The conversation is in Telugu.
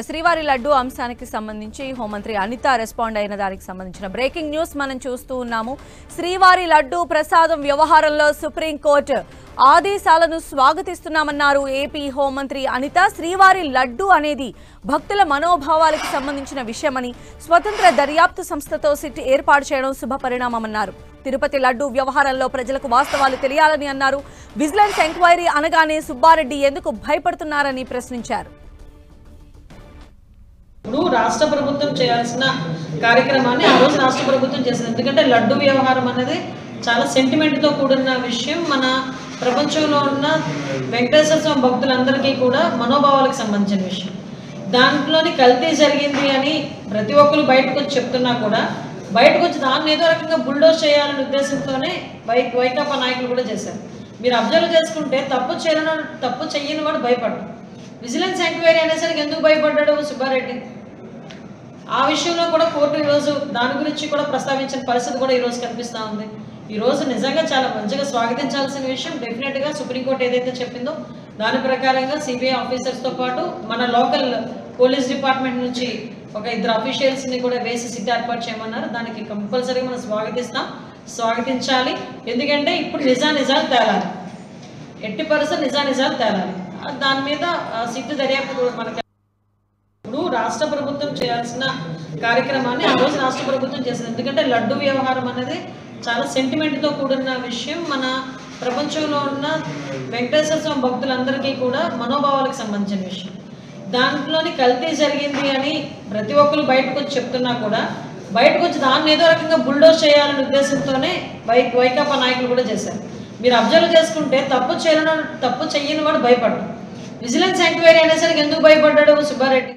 శ్రీవారి లడ్డు అంశానికి సంబంధించి హోంమంత్రి అనిత రెస్పాండ్ అయిన దానికి సంబంధించిన బ్రేకింగ్ న్యూస్ మనం చూస్తూ ఉన్నాము. శ్రీవారి లడ్డు ప్రసాదం వ్యవహారంలో సుప్రీంకోర్టు ఆదేశాలను స్వాగతిస్తున్నామన్నారు ఏపీ హోంమంత్రి అనిత. శ్రీవారి లడ్డు అనేది భక్తుల మనోభావాలకు సంబంధించిన విషయమని స్వతంత్ర దర్యాప్తు సంస్థతో సిట్ ఏర్పాటు చేయడం శుభపరిణామమన్నారు. తిరుపతి లడ్డు వ్యవహారంలో ప్రజలకు వాస్తవాలు తెలియాలని అన్నారు. విజిలెన్స్ ఎంక్వైరీ అనగానే సుబ్బారెడ్డి ఎందుకు భయపడుతున్నారని ప్రశ్నించారు. ఇప్పుడు రాష్ట్ర ప్రభుత్వం చేయాల్సిన కార్యక్రమాన్ని ఆ రోజు రాష్ట్ర ప్రభుత్వం చేసింది. ఎందుకంటే లడ్డు వ్యవహారం అనేది చాలా సెంటిమెంట్తో కూడిన విషయం. మన ప్రపంచంలో ఉన్న వెంకటేశ్వర స్వామి భక్తులందరికీ కూడా మనోభావాలకు సంబంధించిన విషయం. దాంట్లోని కల్తీ జరిగింది అని ప్రతి ఒక్కరు బయటకు వచ్చి చెప్తున్నా కూడా బయటకు వచ్చి దాన్ని ఏదో రకంగా బుల్డోజ్ చేయాలనే ఉద్దేశంతోనే వైకాపా నాయకులు కూడా చేశారు. మీరు అబ్జర్వ్ చేసుకుంటే తప్పు చెయ్యని వాడు భయపడ్డాడు. విజిలెన్స్ ఎంక్వైరీ అనేసరికి ఎందుకు భయపడ్డాడు సుబ్బారెడ్డి? ఆ విషయంలో కూడా కోర్టు ఈరోజు దాని గురించి కూడా ప్రస్తావించిన పరిస్థితి కూడా ఈరోజు కనిపిస్తూ ఉంది. ఈరోజు నిజంగా చాలా మంచిగా స్వాగతించాల్సిన విషయం. డెఫినెట్గా సుప్రీంకోర్టు ఏదైతే చెప్పిందో దాని ప్రకారంగా సిబిఐ ఆఫీసర్స్తో పాటు మన లోకల్ పోలీస్ డిపార్ట్మెంట్ నుంచి ఒక 2 అఫీషియల్స్ని కూడా వేసి సిట్ ఏర్పాటు చేయమన్నారు. దానికి కంపల్సరీగా మనం స్వాగతించాలి. ఎందుకంటే ఇప్పుడు నిజాలు తేలాలి, ఎట్టి పరిస్థితులు నిజాలు తేలాలి. దాని మీద సిట్ దర్యాప్తు మనకి ఇప్పుడు రాష్ట్ర ప్రభుత్వం చేయాల్సిన కార్యక్రమాన్ని ఆ రోజు రాష్ట్ర ప్రభుత్వం చేసింది. ఎందుకంటే లడ్డు వ్యవహారం అనేది చాలా సెంటిమెంట్తో కూడిన విషయం. మన ప్రపంచంలో ఉన్న వెంకటేశ్వర స్వామి భక్తులందరికీ కూడా మనోభావాలకు సంబంధించిన విషయం. దాంట్లోని కల్తీ జరిగింది అని ప్రతి ఒక్కరు బయటకు వచ్చి చెప్తున్నా కూడా బయటకు వచ్చి దాన్ని ఏదో రకంగా బుల్డోజ్ చేయాలనే ఉద్దేశంతోనే వైకాపా నాయకులు కూడా చేశారు. మీరు అబ్జర్వ్ చేసుకుంటే తప్పు చెయ్యని వాడు భయపడ్డాడు. విజిలెన్స్ ఎంక్వైరీ అనేసరికి ఎందుకు భయపడ్డాడు సుబ్బారెడ్డి?